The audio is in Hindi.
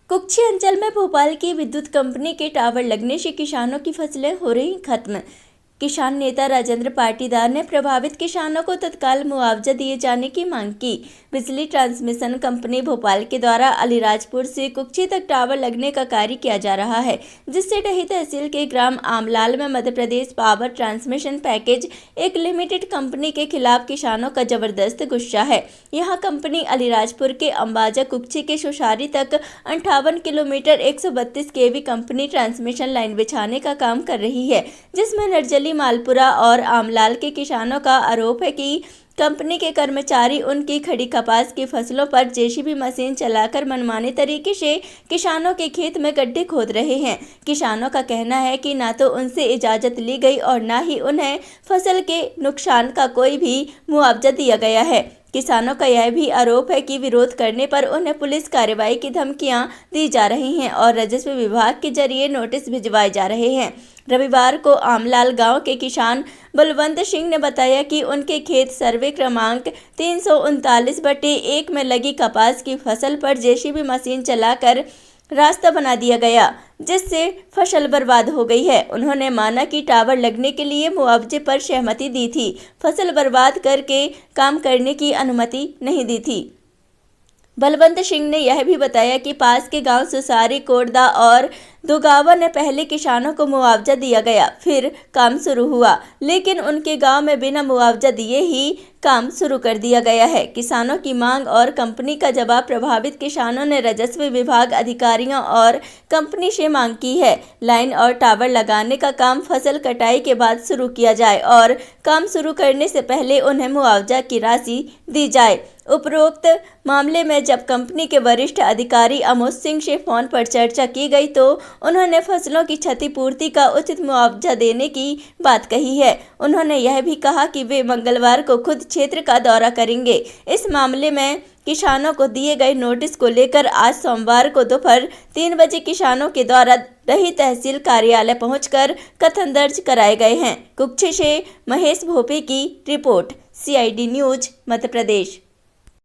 कुक्षी अंचल में भोपाल की विद्युत कंपनी के टावर लगने से किसानों की फसलें हो रही खत्म। किसान नेता राजेंद्र पाटीदार ने प्रभावित किसानों को तत्काल मुआवजा दिए जाने की मांग की। बिजली ट्रांसमिशन कंपनी भोपाल के द्वारा अलीराजपुर से कुक्षी तक टावर लगने का कार्य किया जा रहा है, जिससे डही तहसील के ग्राम आमलाल में Madhya Pradesh power transmission package एक लिमिटेड कंपनी के खिलाफ किसानों का जबरदस्त गुस्सा है। यहां कंपनी अलीराजपुर के अंबाजा कुक्षी के सुशारी तक 58 किलोमीटर 132 केवी कंपनी ट्रांसमिशन लाइन बिछाने का काम कर रही है, जिसमें नरजली, मालपुरा और आमलाल के किसानों का आरोप है कि कंपनी के कर्मचारी उनकी खड़ी कपास की फसलों पर जेसीबी मशीन चलाकर मनमाने तरीके से किसानों के खेत में गड्ढे खोद रहे हैं। किसानों का कहना है कि ना तो उनसे इजाजत ली गई और ना ही उन्हें फसल के नुकसान का कोई भी मुआवजा दिया गया है। किसानों का यह भी आरोप है कि विरोध करने पर उन्हें पुलिस कार्रवाई की धमकियां दी जा रही हैं और राजस्व विभाग के जरिए नोटिस भिजवाए जा रहे हैं। रविवार को आमलाल गांव के किसान बलवंत सिंह ने बताया कि उनके खेत सर्वे क्रमांक 339/1 में लगी कपास की फसल पर जेसीबी मशीन चलाकर रास्ता बना दिया गया, जिससे फसल बर्बाद हो गई है। उन्होंने माना कि टावर लगने के लिए मुआवजे पर सहमति दी थी, फसल बर्बाद करके काम करने की अनुमति नहीं दी थी। बलवंत सिंह ने यह भी बताया कि पास के गांव सुसारी, कोटदा और दुगावा ने पहले किसानों को मुआवजा दिया गया, फिर काम शुरू हुआ, लेकिन उनके गांव में बिना मुआवजा दिए ही काम शुरू कर दिया गया है। किसानों की मांग और कंपनी का जवाब। प्रभावित किसानों ने राजस्व विभाग अधिकारियों और कंपनी से मांग की है, लाइन और टावर लगाने का काम फसल कटाई के बाद शुरू किया जाए और काम शुरू करने से पहले उन्हें मुआवजा की राशि दी जाए। उपरोक्त मामले में जब कंपनी के वरिष्ठ अधिकारी अमोद सिंह से फोन पर चर्चा की गई तो उन्होंने फसलों की क्षतिपूर्ति का उचित मुआवजा देने की बात कही है। उन्होंने यह भी कहा कि वे मंगलवार को खुद क्षेत्र का दौरा करेंगे। इस मामले में किसानों को दिए गए नोटिस को लेकर आज सोमवार को दोपहर 3 बजे किसानों के द्वारा डही तहसील कार्यालय पहुंचकर कथन दर्ज कराए गए हैं। कुक्षी से महेश भोपे की report, CID news, Madhya Pradesh.